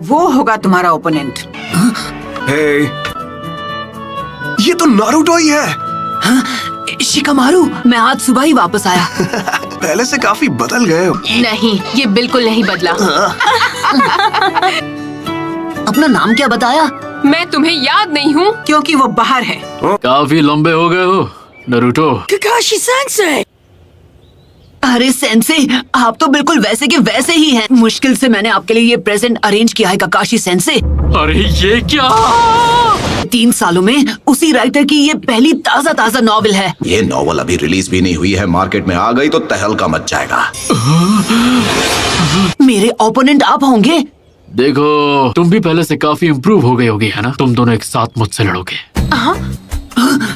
वो होगा तुम्हारा ओपोनेंट। हे, ये तो नारुतो ही है। शिकामारू, मैं आज सुबह ही वापस आया। पहले से काफी बदल गए हो। नहीं, ये बिल्कुल नहीं बदला। अपना नाम क्या बताया? मैं तुम्हें याद नहीं हूँ। क्योंकि वो बाहर है। काफी लंबे हो गए हो नारुतो। Kakashi sensei. अरे सेंसे, आप तो बिल्कुल वैसे के वैसे ही हैं। मुश्किल से मैंने आपके लिए ये प्रेजेंट अरेंज किया है काकाशी सेंसे। अरे ये क्या? 3 सालों में उसी राइटर की ये पहली ताजा नॉवेल है। ये नॉवल अभी रिलीज भी नहीं हुई है, मार्केट में आ गई तो तहलका मच जाएगा। मेरे ओपोनेंट आप होंगे। देखो, तुम भी पहले से काफी इम्प्रूव हो गई होगी, है ना? तुम दोनों एक साथ मुझसे लड़ोगे।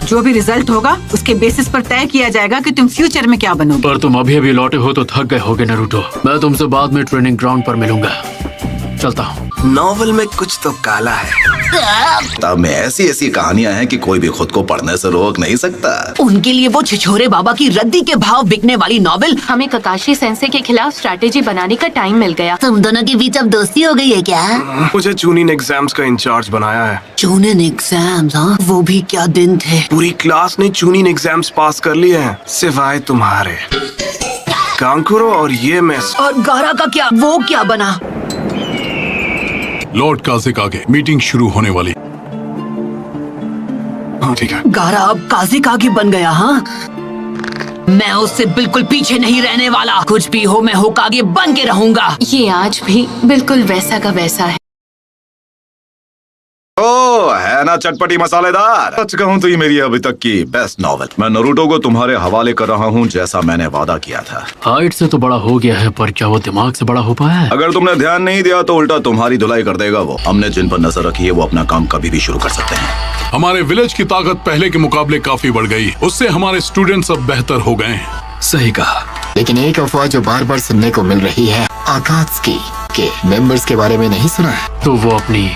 जो भी रिजल्ट होगा उसके बेसिस पर तय किया जाएगा कि तुम फ्यूचर में क्या बनोगे। पर तुम अभी लौटे हो तो थक गए होगे नारुतो। मैं तुमसे बाद में ट्रेनिंग ग्राउंड पर मिलूंगा। चलता हूँ। नॉवल में कुछ तो काला है। तब में ऐसी कहानियां हैं कि कोई भी खुद को पढ़ने से रोक नहीं सकता। उनके लिए वो छिछोरे बाबा की रद्दी के भाव बिकने वाली नॉवेल। हमें काकाशी सेंसे के खिलाफ स्ट्रैटेजी बनाने का टाइम मिल गया। तुम दोनों के बीच अब दोस्ती हो गई है क्या? मुझे चूनिन एग्जाम्स का इंचार्ज बनाया है। चूनिन एग्जाम्स? हाँ, वो भी क्या दिन थे। पूरी क्लास ने चूनिन एग्जाम्स पास कर लिए हैं, सिवाय तुम्हारे। कांकुरो और ये मिस। और गारा का क्या? वो क्या बना? लॉर्ड काज़ेकागे, मीटिंग शुरू होने वाली। हाँ ठीक है। गारा अब काज़ेकागे बन गया। हाँ, मैं उससे बिल्कुल पीछे नहीं रहने वाला। कुछ भी हो, मैं होकागे बन के रहूंगा। ये आज भी बिल्कुल वैसा का वैसा है। ओ है ना चटपटी मसालेदार। सच कहूँ तो ये मेरी अभी तक की बेस्ट नॉवेल। मैं नारुतो को तुम्हारे हवाले कर रहा हूँ, जैसा मैंने वादा किया था। हाइट से तो बड़ा हो गया है, पर क्या वो दिमाग से बड़ा हो पाया है? अगर तुमने ध्यान नहीं दिया तो उल्टा तुम्हारी धुलाई कर देगा वो। हमने जिन पर नजर रखी है वो अपना काम कभी भी शुरू कर सकते हैं। हमारे विलेज की ताकत पहले के मुकाबले काफी बढ़ गई। उससे हमारे स्टूडेंट्स अब बेहतर हो गए हैं। सही कहा, लेकिन एक अफवाह जो बार बार सुनने को मिल रही है, आकात्सुकी के मेंबर्स के बारे में नहीं सुना है? तो वो अपनी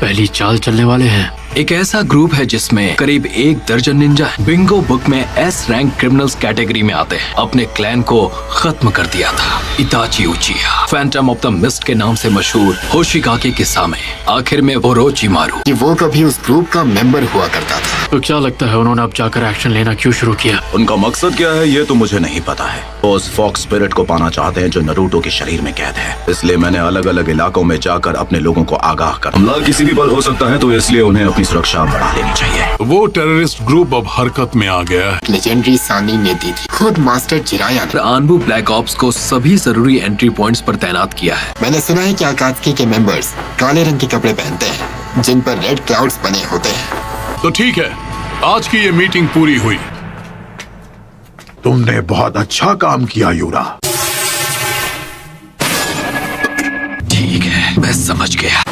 पहली चाल चलने वाले हैं। एक ऐसा ग्रुप है जिसमें करीब 1 दर्जन निंजा है। बिंगो बुक में एस रैंक क्रिमिनल्स कैटेगरी में आते हैं। अपने क्लैन को खत्म कर दिया था इताची उचिहा, फैंटम ऑफ द मिस्ट के नाम से मशहूर होशिकागे के सामने। आखिर में ओरोचिमारू कि वो कभी उस ग्रुप का मेंबर हुआ करता था। तो क्या लगता है उन्होंने अब जाकर एक्शन लेना क्यों शुरू किया? उनका मकसद क्या है ये तो मुझे नहीं पता है। वो उस फॉक्स स्पिरिट को पाना चाहते हैं जो नारुतो के शरीर में कैद है। इसलिए मैंने अलग अलग इलाकों में जाकर अपने लोगों को आगाह कर। हमला किसी भी पल हो सकता है, तो इसलिए उन्हें अपनी सुरक्षा बढ़ा लेनी चाहिए। वो टेररिस्ट ग्रुप अब हरकत में आ गया है। लेजेंडरी सानी ने दी थी, खुद मास्टर जिराया ने। आनबू ब्लैक ऑप्स को सभी जरूरी एंट्री पॉइंट्स पर तैनात किया है। मैंने सुना है कि आकात्सुकी के मेंबर्स काले रंग के कपड़े पहनते हैं जिन पर रेड क्लाउड्स बने होते हैं। तो ठीक है, आज की ये मीटिंग पूरी हुई। तुमने बहुत अच्छा काम किया यूरा। ठीक है, मैं समझ गया।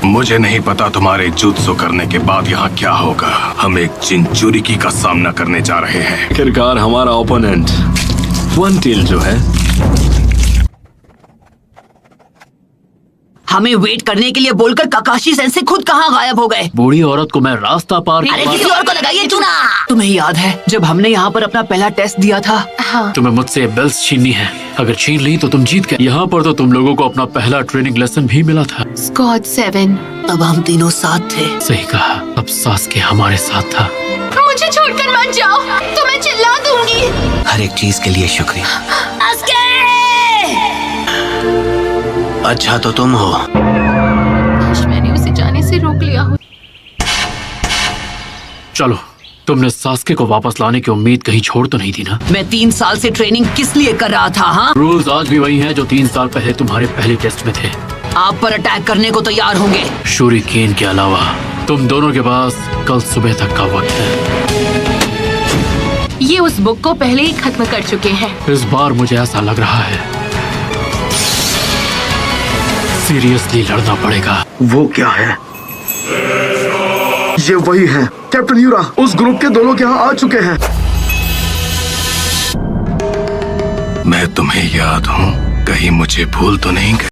मुझे नहीं पता तुम्हारे जुत्सु करने के बाद यहाँ क्या होगा। हम एक चिंचुरिकी का सामना करने जा रहे हैं। आखिरकार हमारा ओपोनेंट वन टेल जो है। हमें वेट करने के लिए बोलकर काकाशी सेंसे खुद कहाँ गायब हो गए? बूढ़ी औरत को मैं रास्ता पार अरे किसी और को लगाइए चूना। तुम्हें याद है जब हमने यहाँ पर अपना पहला टेस्ट दिया था? हाँ। तुम्हें मुझसे बेल्स छीननी है। अगर छीन ली तो तुम जीत गए। यहाँ पर तो तुम लोगों को अपना पहला ट्रेनिंग लेसन भी मिला था। स्क्वाड 7। तब हम तीनों साथ थे। सही कहा, अब सासके हमारे साथ था। मुझे छोड़कर मत जाओ, तो मैं चिल्ला दूंगी। हर एक चीज के लिए शुक्रिया। अच्छा तो तुम हो। काश मैंने उसे जाने से रोक लिया हो। चलो, तुमने सासके को वापस लाने की उम्मीद कहीं छोड़ तो नहीं दी ना? मैं 3 साल से ट्रेनिंग किस लिए कर रहा था? हाँ, रूल्स आज भी वही हैं जो 3 साल पहले तुम्हारे पहले टेस्ट में थे। आप पर अटैक करने को तैयार होंगे। शूरिकेन के अलावा तुम दोनों के पास कल सुबह तक का वक्त है। ये उस बुक को पहले ही खत्म कर चुके हैं। इस बार मुझे ऐसा लग रहा है सीरियसली लड़ना पड़ेगा। वो क्या है? ये वही है कैप्टन यूरा। उस ग्रुप के दोनों यहाँ आ चुके हैं। मैं तुम्हें याद हूँ, कहीं मुझे भूल तो नहीं गए?